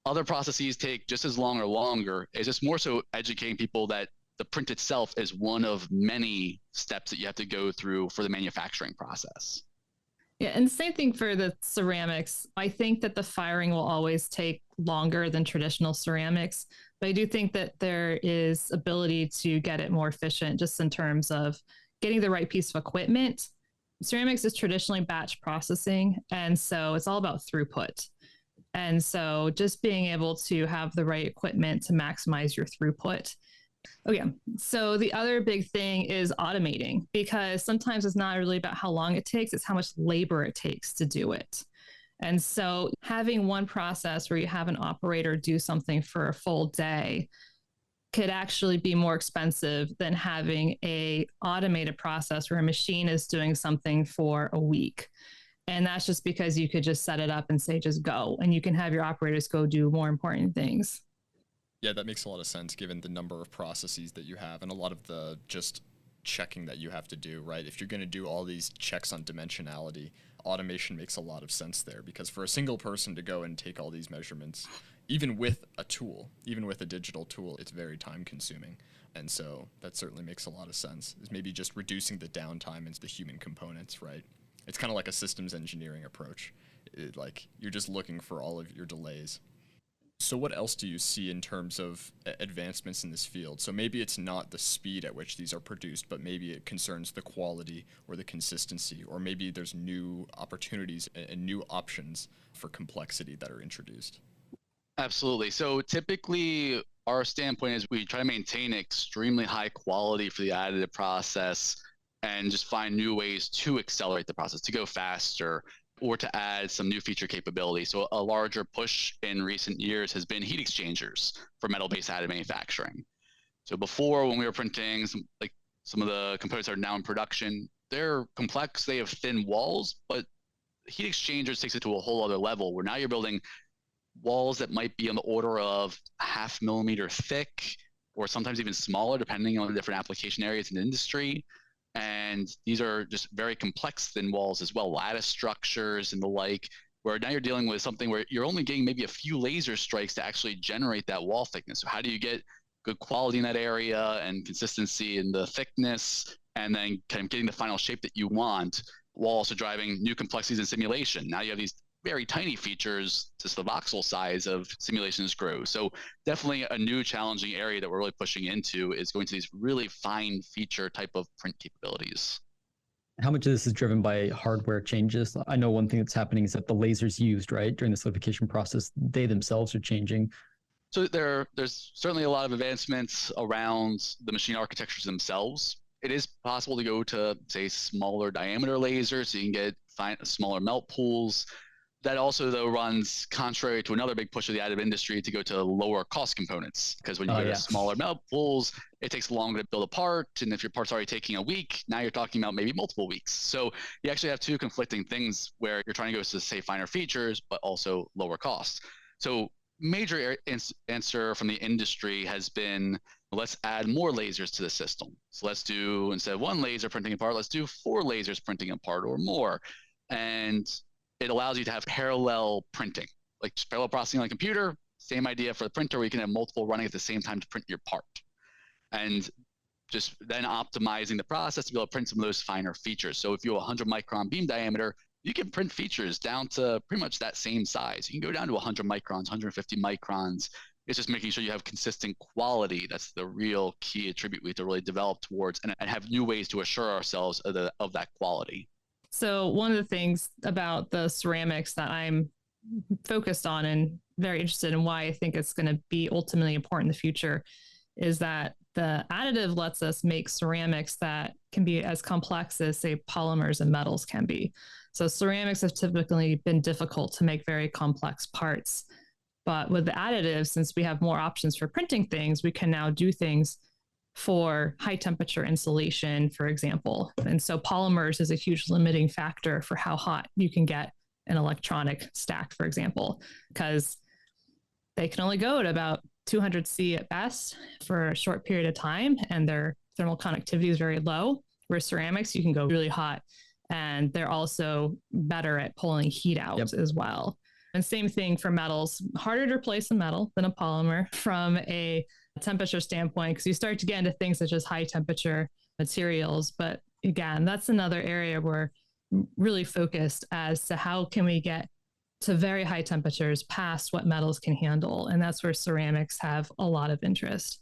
other processes take just as long or longer. It's just more so educating people that the print itself is one of many steps that you have to go through for the manufacturing process.
Yeah, and the same thing for the ceramics. I think that the firing will always take longer than traditional ceramics, but I do think that there is ability to get it more efficient just in terms of getting the right piece of equipment. Ceramics is traditionally batch processing, and so it's all about throughput. And so just being able to have the right equipment to maximize your throughput. Okay, so the other big thing is automating, because sometimes it's not really about how long it takes, it's how much labor it takes to do it. And so having one process where you have an operator do something for a full day could actually be more expensive than having a automated process where a machine is doing something for a week. And that's just because you could just set it up and say, just go, and you can have your operators go do more important things.
Yeah, that makes a lot of sense given the number of processes that you have and a lot of the just checking that you have to do, right? If you're going to do all these checks on dimensionality, automation makes a lot of sense there, because for a single person to go and take all these measurements, even with a tool, even with a digital tool, it's very time consuming. And so that certainly makes a lot of sense, is maybe just reducing the downtime into the human components, right? It's kind of like a systems engineering approach. Like you're just looking for all of your delays. So what else do you see in terms of advancements in this field? So maybe it's not the speed at which these are produced, but maybe it concerns the quality or the consistency, or maybe there's new opportunities and new options for complexity that are introduced.
Absolutely. So typically our standpoint is we try to maintain extremely high quality for the additive process and just find new ways to accelerate the process, to go faster, or to add some new feature capability. So a larger push in recent years has been heat exchangers for metal-based additive manufacturing. So before, when we were printing some of the components that are now in production, they're complex, they have thin walls, but heat exchangers takes it to a whole other level where now you're building walls that might be on the order of 0.5 millimeter thick, or sometimes even smaller, depending on the different application areas in the industry. And these are just very complex thin walls as well, lattice structures and the like, where now you're dealing with something where you're only getting maybe a few laser strikes to actually generate that wall thickness. So how do you get good quality in that area and consistency in the thickness, and then kind of getting the final shape that you want, while also driving new complexities in simulation? Now you have these very tiny features, just the voxel size of simulations grow. So definitely a new challenging area that we're really pushing into is going to these really fine feature type of print capabilities.
How much of this is driven by hardware changes? I know one thing that's happening is that the lasers used, right, during the solidification process, they themselves are changing.
So there's certainly a lot of advancements around the machine architectures themselves. It is possible to go to, say, smaller diameter lasers, so you can get smaller melt pools. That also, though, runs contrary to another big push of the additive industry to go to lower cost components. Because when you go to smaller melt pools, it takes longer to build a part. And if your part's already taking a week, now you're talking about maybe multiple weeks. So you actually have two conflicting things where you're trying to go to, say, finer features, but also lower costs. So major answer from the industry has been, let's add more lasers to the system. So let's do, instead of one laser printing a part, let's do 4 lasers printing a part or more. And it allows you to have parallel printing, like just parallel processing on a computer. Same idea for the printer, where you can have multiple running at the same time to print your part. And just then optimizing the process to be able to print some of those finer features. So if you have a 100 micron beam diameter, you can print features down to pretty much that same size. You can go down to 100 microns, 150 microns. It's just making sure you have consistent quality. That's the real key attribute we have to really develop towards, and have new ways to assure ourselves of that quality.
So one of the things about the ceramics that I'm focused on and very interested in, why I think it's going to be ultimately important in the future, is that the additive lets us make ceramics that can be as complex as, say, polymers and metals can be. So ceramics have typically been difficult to make very complex parts. But with the additive, since we have more options for printing things, we can now do things for high temperature insulation, for example. And so polymers is a huge limiting factor for how hot you can get an electronic stack, for example, because they can only go at about 200 C at best for a short period of time, and their thermal conductivity is very low. Whereas ceramics, you can go really hot, and they're also better at pulling heat out as well. And same thing for metals, harder to replace a metal than a polymer from a temperature standpoint, because you start to get into things such as high temperature materials. But again, that's another area where really focused as to how can we get to very high temperatures past what metals can handle. And that's where ceramics have a lot of interest.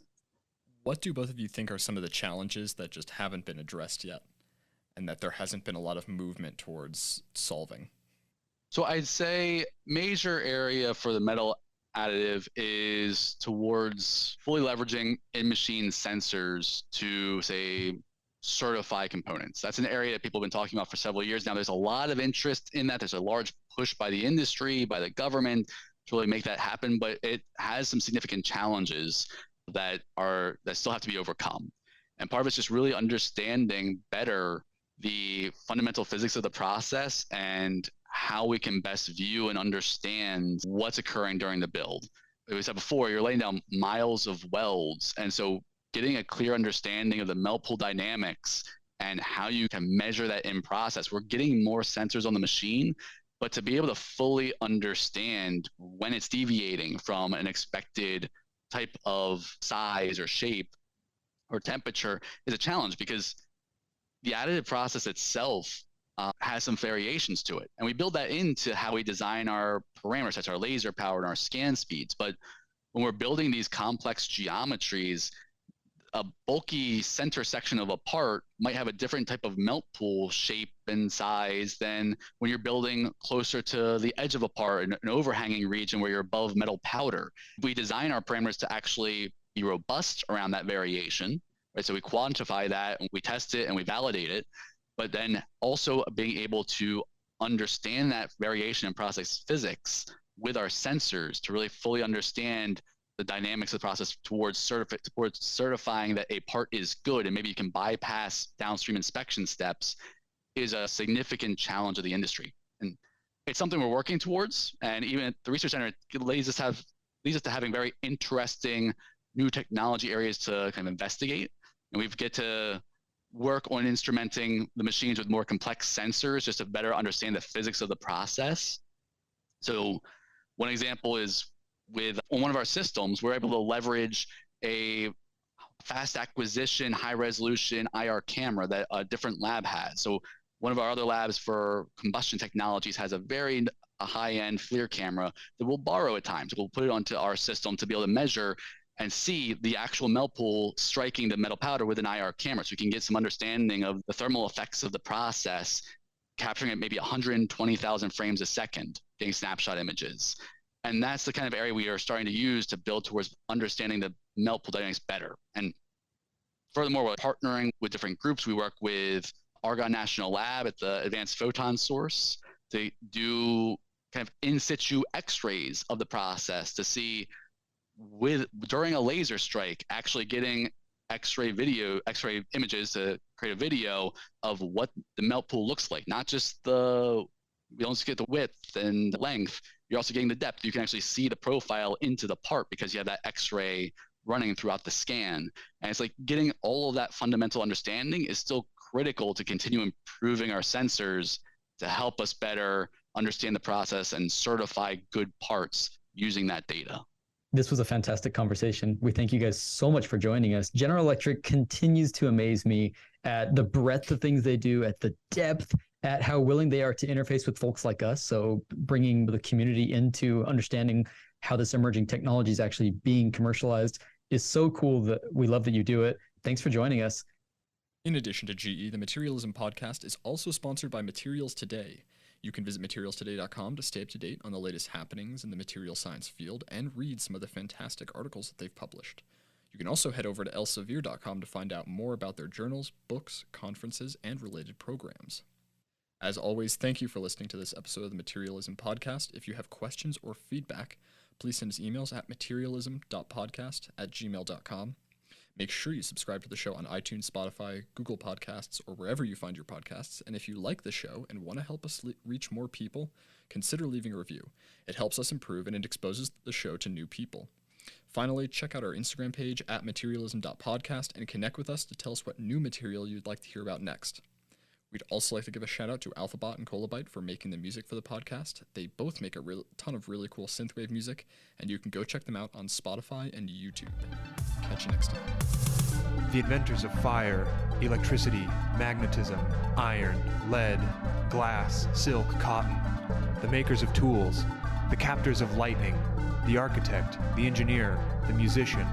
What do both of you think are some of the challenges that just haven't been addressed yet and that there hasn't been a lot of movement towards solving?
So I'd say major area for the metal additive is towards fully leveraging in-machine sensors to, say, certify components. That's an area that people have been talking about for several years now. There's a lot of interest in that. There's a large push by the industry, by the government to really make that happen, but it has some significant challenges that still have to be overcome. And part of it's just really understanding better the fundamental physics of the process and how we can best view and understand what's occurring during the build. As we said before, you're laying down miles of welds. And so getting a clear understanding of the melt pool dynamics and how you can measure that in process. We're getting more sensors on the machine, but to be able to fully understand when it's deviating from an expected type of size or shape or temperature is a challenge, because the additive process itself has some variations to it. And we build that into how we design our parameters, that's our laser power and our scan speeds. But when we're building these complex geometries, a bulky center section of a part might have a different type of melt pool shape and size than when you're building closer to the edge of a part in an overhanging region where you're above metal powder. We design our parameters to actually be robust around that variation, right? So we quantify that and we test it and we validate it, but then also being able to understand that variation in process physics with our sensors to really fully understand the dynamics of the process towards certifying that a part is good and maybe you can bypass downstream inspection steps is a significant challenge of the industry. And it's something we're working towards. And even at the Research Center, it leads us to having very interesting new technology areas to kind of investigate. And we get to work on instrumenting the machines with more complex sensors just to better understand the physics of the process. So one example is on one of our systems, we're able to leverage a fast acquisition, high resolution IR camera that a different lab has. So one of our other labs for combustion technologies has a very high-end FLIR camera that we'll borrow at times. We'll put it onto our system to be able to measure and see the actual melt pool striking the metal powder with an IR camera. So we can get some understanding of the thermal effects of the process, capturing at maybe 120,000 frames a second, getting snapshot images. And that's the kind of area we are starting to use to build towards understanding the melt pool dynamics better. And furthermore, we're partnering with different groups. We work with Argonne National Lab at the Advanced Photon Source to do kind of in situ x-rays of the process to see during a laser strike, actually getting x-ray images to create a video of what the melt pool looks like. Not just we don't just get the width and the length, you're also getting the depth. You can actually see the profile into the part because you have that x-ray running throughout the scan. And it's like getting all of that fundamental understanding is still critical to continue improving our sensors to help us better understand the process and certify good parts using that data.
This was a fantastic conversation. We thank you guys so much for joining us. General Electric continues to amaze me at the breadth of things they do, at the depth, at how willing they are to interface with folks like us. So bringing the community into understanding how this emerging technology is actually being commercialized is so cool. That we love that you do it. Thanks for joining us.
In addition to GE, the Materialism podcast is also sponsored by Materials Today. You can visit materialstoday.com to stay up to date on the latest happenings in the material science field and read some of the fantastic articles that they've published. You can also head over to elsevier.com to find out more about their journals, books, conferences, and related programs. As always, thank you for listening to this episode of the Materialism podcast. If you have questions or feedback, please send us emails at materialism.podcast@gmail.com. Make sure you subscribe to the show on iTunes, Spotify, Google Podcasts, or wherever you find your podcasts. And if you like the show and want to help us reach more people, consider leaving a review. It helps us improve and it exposes the show to new people. Finally, check out our Instagram page at materialism.podcast and connect with us to tell us what new material you'd like to hear about next. We'd also like to give a shout out to Alphabot and Kolobyte for making the music for the podcast. They both make a ton of really cool synthwave music, and you can go check them out on Spotify and YouTube. Catch you next time.
The inventors of fire, electricity, magnetism, iron, lead, glass, silk, cotton, the makers of tools, the captors of lightning, the architect, the engineer, the musician,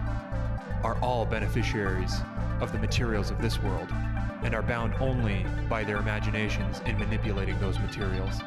are all beneficiaries of the materials of this world, and are bound only by their imaginations in manipulating those materials.